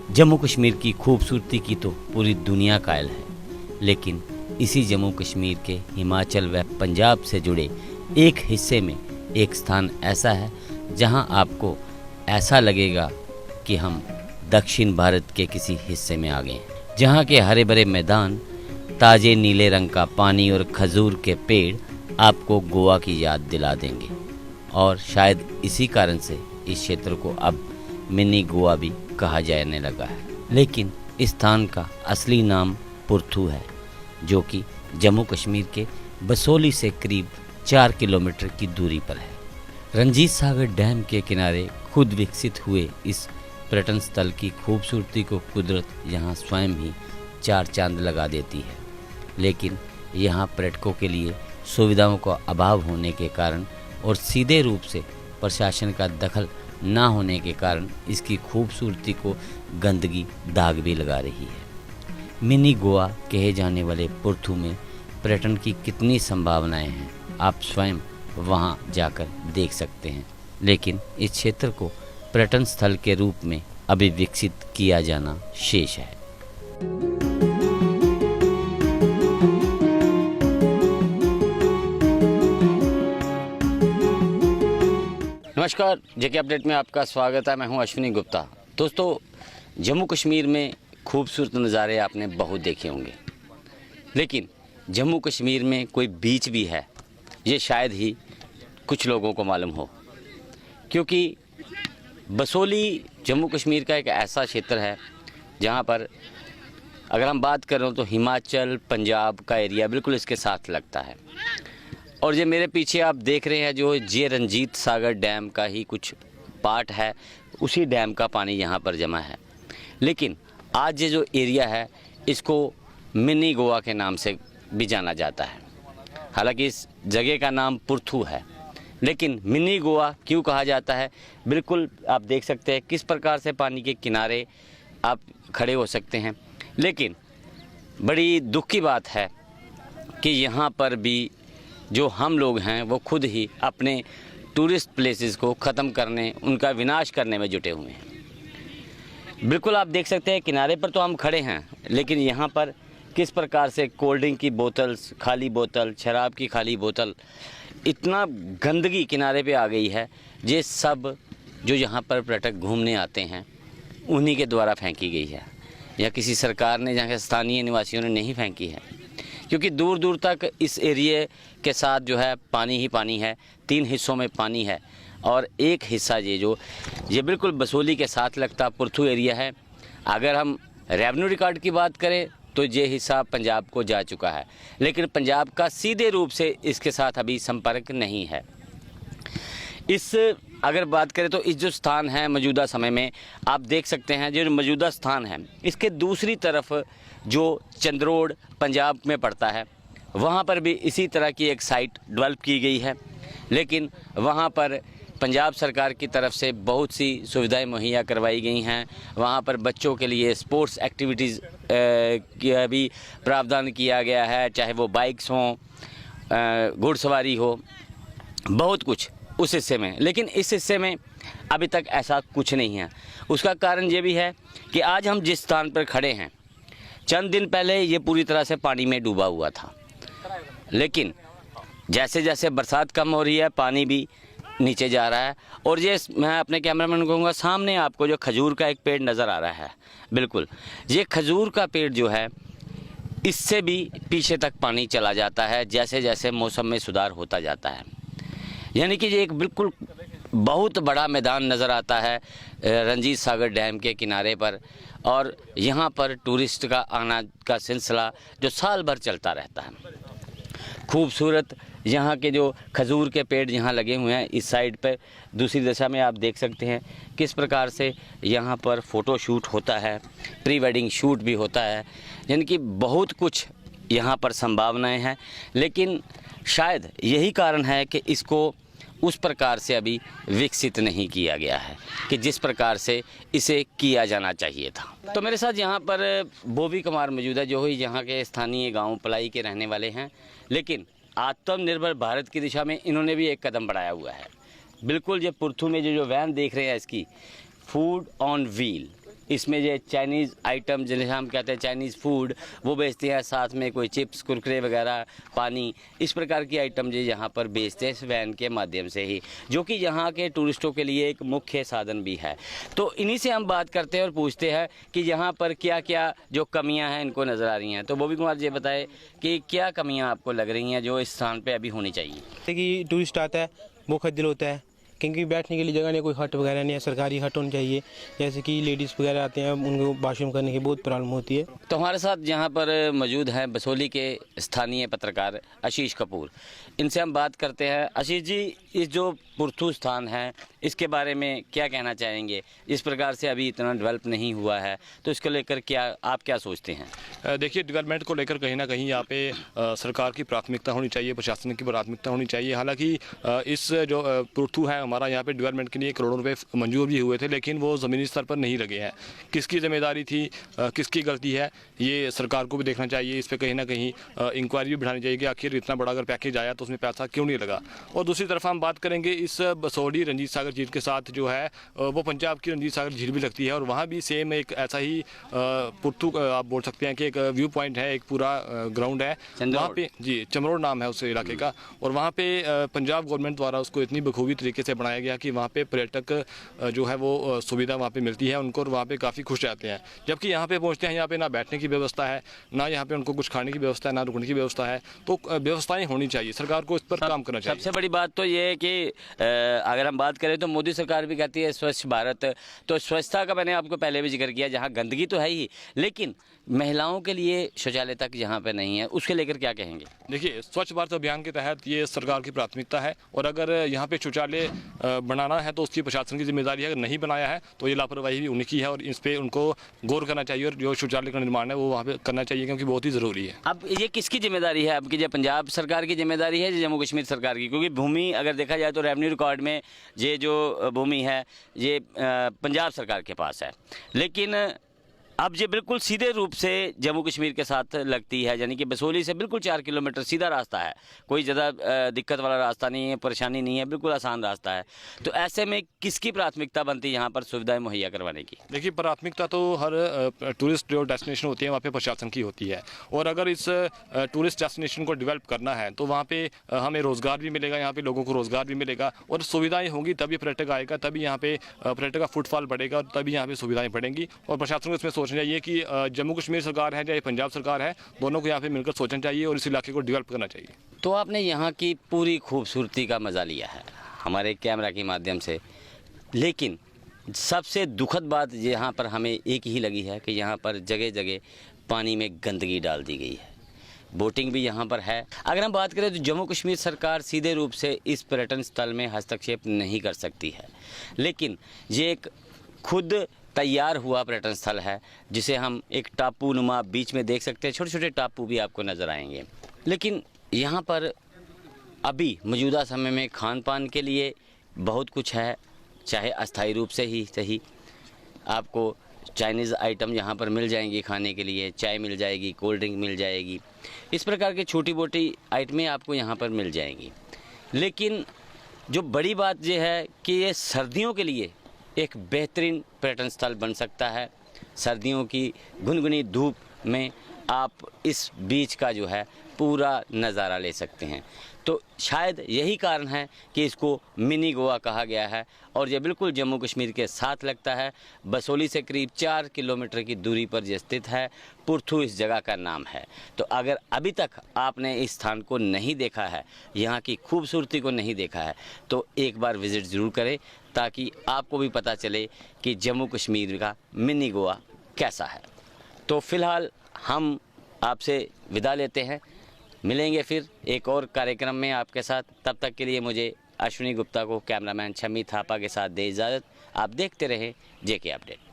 जम्मू कश्मीर की खूबसूरती की तो पूरी दुनिया कायल है, लेकिन इसी जम्मू कश्मीर के हिमाचल व पंजाब से जुड़े एक हिस्से में एक स्थान ऐसा है जहां आपको ऐसा लगेगा कि हम दक्षिण भारत के किसी हिस्से में आ गए हैं। जहां के हरे भरे मैदान, ताजे नीले रंग का पानी और खजूर के पेड़ आपको गोवा की याद दिला देंगे। और शायद इसी कारण से इस क्षेत्र को अब मिनी गोवा भी कहा जाने लगा है। लेकिन इस स्थान का असली नाम पुर्थू है, जो कि जम्मू कश्मीर के बसोली से करीब 4 किलोमीटर की दूरी पर है। रंजीत सागर डैम के किनारे खुद विकसित हुए इस पर्यटन स्थल की खूबसूरती को कुदरत यहाँ स्वयं ही 4 चांद लगा देती है। लेकिन यहाँ पर्यटकों के लिए सुविधाओं का अभाव होने के कारण और सीधे रूप से प्रशासन का दखल ना होने के कारण इसकी खूबसूरती को गंदगी दाग भी लगा रही है। मिनी गोवा कहे जाने वाले पुर्थू में पर्यटन की कितनी संभावनाएं हैं, आप स्वयं वहां जाकर देख सकते हैं। लेकिन इस क्षेत्र को पर्यटन स्थल के रूप में अभी विकसित किया जाना शेष है। नमस्कार, जेके अपडेट में आपका स्वागत है। मैं हूं अश्विनी गुप्ता। दोस्तों, जम्मू कश्मीर में खूबसूरत नज़ारे आपने बहुत देखे होंगे, लेकिन जम्मू कश्मीर में कोई बीच भी है ये शायद ही कुछ लोगों को मालूम हो, क्योंकि बसोली जम्मू कश्मीर का एक ऐसा क्षेत्र है जहां पर अगर हम बात करें तो हिमाचल पंजाब का एरिया बिल्कुल इसके साथ लगता है। और ये मेरे पीछे आप देख रहे हैं जो ये रंजीत सागर डैम का ही कुछ पार्ट है, उसी डैम का पानी यहाँ पर जमा है। लेकिन आज ये जो एरिया है इसको मिनी गोवा के नाम से भी जाना जाता है। हालांकि इस जगह का नाम पुर्थू है, लेकिन मिनी गोवा क्यों कहा जाता है, बिल्कुल आप देख सकते हैं किस प्रकार से पानी के किनारे आप खड़े हो सकते हैं। लेकिन बड़ी दुख की बात है कि यहाँ पर भी जो हम लोग हैं वो खुद ही अपने टूरिस्ट प्लेसेस को ख़त्म करने, उनका विनाश करने में जुटे हुए हैं। बिल्कुल आप देख सकते हैं किनारे पर तो हम खड़े हैं, लेकिन यहाँ पर किस प्रकार से कोल्ड ड्रिंक की बोतल्स, खाली बोतल, शराब की खाली बोतल, इतना गंदगी किनारे पे आ गई है। ये सब जो यहाँ पर पर्यटक घूमने आते हैं उन्हीं के द्वारा फेंकी गई है, या किसी सरकार ने, जहाँ के स्थानीय निवासियों ने नहीं फेंकी है। क्योंकि दूर दूर तक इस एरिए के साथ जो है पानी ही पानी है, 3 हिस्सों में पानी है और एक हिस्सा ये बिल्कुल बसोली के साथ लगता पुर्थू एरिया है। अगर हम रेवेन्यू रिकॉर्ड की बात करें तो ये हिस्सा पंजाब को जा चुका है, लेकिन पंजाब का सीधे रूप से इसके साथ अभी संपर्क नहीं है। इस अगर बात करें तो इस जो स्थान है मौजूदा समय में आप देख सकते हैं, जो मौजूदा स्थान है इसके दूसरी तरफ जो चंद्रोड पंजाब में पड़ता है, वहाँ पर भी इसी तरह की एक साइट डेवलप की गई है। लेकिन वहाँ पर पंजाब सरकार की तरफ से बहुत सी सुविधाएं मुहैया करवाई गई हैं। वहाँ पर बच्चों के लिए स्पोर्ट्स एक्टिविटीज़ का भी प्रावधान किया गया है, चाहे वो बाइक्स हों, घुड़सवारी हो, बहुत कुछ उस हिस्से में। लेकिन इस हिस्से में अभी तक ऐसा कुछ नहीं है। उसका कारण ये भी है कि आज हम जिस स्थान पर खड़े हैं, चंद दिन पहले ये पूरी तरह से पानी में डूबा हुआ था, लेकिन जैसे जैसे बरसात कम हो रही है पानी भी नीचे जा रहा है। और ये मैं अपने कैमरामैन को कहूँगा, सामने आपको जो खजूर का एक पेड़ नज़र आ रहा है, बिल्कुल ये खजूर का पेड़ जो है इससे भी पीछे तक पानी चला जाता है जैसे जैसे मौसम में सुधार होता जाता है। यानी कि ये एक बिल्कुल बहुत बड़ा मैदान नज़र आता है रंजीत सागर डैम के किनारे पर, और यहाँ पर टूरिस्ट का आना का सिलसिला जो साल भर चलता रहता है। खूबसूरत यहाँ के जो खजूर के पेड़ यहाँ लगे हुए हैं, इस साइड पर दूसरी दिशा में आप देख सकते हैं किस प्रकार से यहाँ पर फ़ोटो शूट होता है, प्री वेडिंग शूट भी होता है। यानी कि बहुत कुछ यहाँ पर संभावनाएं हैं, लेकिन शायद यही कारण है कि इसको उस प्रकार से अभी विकसित नहीं किया गया है कि जिस प्रकार से इसे किया जाना चाहिए था। तो मेरे साथ यहाँ पर बोबी कुमार मौजूद है, जो ही यहाँ के स्थानीय गांव पलाई के रहने वाले हैं, लेकिन आत्मनिर्भर भारत की दिशा में इन्होंने भी एक कदम बढ़ाया हुआ है। बिल्कुल ये पुर्थू में जो वैन देख रहे हैं, इसकी फूड ऑन व्हील, इसमें ये चाइनीज़ आइटम जिन्हें हम कहते हैं चाइनीज़ फूड वो बेचते हैं, साथ में कोई चिप्स कुरकुरे वगैरह, पानी, इस प्रकार की आइटम जो यहाँ पर बेचते हैं इस वैन के माध्यम से ही, जो कि यहाँ के टूरिस्टों के लिए एक मुख्य साधन भी है। तो इन्हीं से हम बात करते हैं और पूछते हैं कि यहाँ पर क्या क्या जो कमियाँ हैं इनको नज़र आ रही हैं। तो बॉबी कुमार जी बताए कि क्या कमियाँ आपको लग रही हैं जो इस स्थान पर अभी होनी चाहिए। कि टूरिस्ट आता है वो खज्जल होता है, क्योंकि बैठने के लिए जगह नहीं, कोई हट वगैरह नहीं है, सरकारी हट होनी चाहिए। जैसे कि लेडीज़ वगैरह आते हैं उनको वॉशरूम करने की बहुत प्रॉब्लम होती है। तो हमारे साथ यहाँ पर मौजूद हैं बसोली के स्थानीय पत्रकार आशीष कपूर, इनसे हम बात करते हैं। आशीष जी, इस जो पुरथू स्थान है इसके बारे में क्या कहना चाहेंगे? इस प्रकार से अभी इतना डेवलप नहीं हुआ है, तो इसको लेकर आप क्या सोचते हैं? देखिए, डेवलपमेंट को लेकर कहीं ना कहीं यहाँ पे सरकार की प्राथमिकता होनी चाहिए, प्रशासन की प्राथमिकता होनी चाहिए। हालांकि इस जो पुरथू है हमारा, यहाँ पे डेवलपमेंट के लिए करोड़ों रुपए मंजूर भी हुए थे, लेकिन वो ज़मीनी स्तर पर नहीं लगे हैं। किसकी जिम्मेदारी थी, किसकी गलती है, ये सरकार को भी देखना चाहिए। इस पर कहीं ना कहीं इंक्वायरी भी बढ़ानी चाहिए कि आखिर इतना बड़ा अगर पैकेज आया तो उसमें पैसा क्यों नहीं लगा। और दूसरी तरफ हम बात करेंगे इस बसोली रंजीत सागर झील के साथ जो है वो पंजाब की रंजीत सागर झील भी लगती है, और वहाँ भी सेम एक ऐसा ही पुरथू आप बोल सकते हैं कि एक व्यू पॉइंट है, एक पूरा ग्राउंड है वहाँ पे, जी चमरोड़ नाम है उस इलाके का। और वहाँ पे पंजाब गवर्नमेंट द्वारा उसको इतनी बखूबी तरीके से बनाया गया कि वहाँ पे पर्यटक जो है वो सुविधा वहाँ पे मिलती है उनको, और वहाँ पे काफ़ी खुश रहते हैं। जबकि यहाँ पे पहुँचते हैं, यहाँ पे ना बैठने की व्यवस्था है, ना यहाँ पे उनको कुछ खाने की व्यवस्था है, ना रुकने की व्यवस्था है। तो व्यवस्थाएँ होनी चाहिए, सरकार को इस पर काम करना चाहिए। सबसे बड़ी बात तो ये है कि अगर हम बात करें तो मोदी सरकार भी कहती है स्वच्छ भारत, तो स्वच्छता का मैंने आपको पहले भी जिक्र किया, जहाँ गंदगी तो है ही, लेकिन महिलाओं के लिए शौचालय तक यहाँ पे नहीं है, उसके लेकर क्या कहेंगे? देखिए, स्वच्छ भारत अभियान के तहत ये सरकार की प्राथमिकता है, और अगर यहाँ पे शौचालय बनाना है तो उसकी प्रशासन की जिम्मेदारी है। अगर नहीं बनाया है तो ये लापरवाही भी उन्हीं की है, और इस पर उनको गौर करना चाहिए, और जो शौचालय का निर्माण है वो वहाँ पे करना चाहिए, क्योंकि बहुत ही ज़रूरी है। अब ये किसकी जिम्मेदारी है? अब की जो पंजाब सरकार की जिम्मेदारी है, जम्मू कश्मीर सरकार की? क्योंकि भूमि अगर देखा जाए तो रेवेन्यू रिकॉर्ड में ये जो भूमि है ये पंजाब सरकार के पास है, लेकिन अब ये बिल्कुल सीधे रूप से जम्मू कश्मीर के साथ लगती है, यानी कि बसोली से बिल्कुल 4 किलोमीटर सीधा रास्ता है, कोई ज़्यादा दिक्कत वाला रास्ता नहीं है, परेशानी नहीं है, बिल्कुल आसान रास्ता है। तो ऐसे में किसकी प्राथमिकता बनती है यहाँ पर सुविधाएं मुहैया करवाने की? देखिए, प्राथमिकता तो हर टूरिस्ट जो डेस्टिनेशन होती है वहाँ पे प्रशासन की होती है, और अगर इस टूरिस्ट डेस्टिनेशन को डेवलप करना है तो वहाँ पे हमें रोज़गार भी मिलेगा, यहाँ पे लोगों को रोज़गार भी मिलेगा, और सुविधाएँ होंगी तभी पर्यटक आएगा, तभी यहाँ पे पर्यटक का फुटफॉल बढ़ेगा, और तभी यहाँ पे सुविधाएँ बढ़ेंगी। और प्रशासन को इसमें सोचना चाहिए कि जम्मू कश्मीर सरकार है चाहे पंजाब सरकार है, दोनों को यहाँ पे मिलकर सोचना चाहिए और इस इलाके को डेवलप करना चाहिए। तो आपने यहाँ की पूरी खूबसूरती का मज़ा लिया है हमारे कैमरा के माध्यम से, लेकिन सबसे दुखद बात यहाँ पर हमें एक ही लगी है कि यहाँ पर जगह जगह पानी में गंदगी डाल दी गई है। बोटिंग भी यहाँ पर है। अगर हम बात करें तो जम्मू कश्मीर सरकार सीधे रूप से इस पर्यटन स्थल में हस्तक्षेप नहीं कर सकती है, लेकिन ये एक खुद तैयार हुआ पर्यटन स्थल है, जिसे हम एक टापू नुमा बीच में देख सकते हैं। छोटे छोटे टापू भी आपको नज़र आएंगे, लेकिन यहाँ पर अभी मौजूदा समय में खान पान के लिए बहुत कुछ है, चाहे अस्थायी रूप से ही सही। आपको चाइनीज़ आइटम यहाँ पर मिल जाएंगी खाने के लिए, चाय मिल जाएगी, कोल्ड ड्रिंक मिल जाएगी, इस प्रकार की छोटी मोटी आइटमें आपको यहाँ पर मिल जाएंगी। लेकिन जो बड़ी बात यह है कि ये सर्दियों के लिए एक बेहतरीन पर्यटन स्थल बन सकता है। सर्दियों की गुनगुनी धूप में आप इस बीच का जो है पूरा नज़ारा ले सकते हैं। तो शायद यही कारण है कि इसको मिनी गोवा कहा गया है, और ये बिल्कुल जम्मू कश्मीर के साथ लगता है। बसोली से करीब 4 किलोमीटर की दूरी पर यह स्थित है। पुरथू इस जगह का नाम है। तो अगर अभी तक आपने इस स्थान को नहीं देखा है, यहाँ की खूबसूरती को नहीं देखा है, तो एक बार विज़िट ज़रूर करें, ताकि आपको भी पता चले कि जम्मू कश्मीर का मिनी गोवा कैसा है। तो फ़िलहाल हम आपसे विदा लेते हैं, मिलेंगे फिर एक और कार्यक्रम में आपके साथ। तब तक के लिए मुझे अश्विनी गुप्ता को कैमरामैन छमी थापा के साथ दे इजाज़त। आप देखते रहें जेके अपडेट।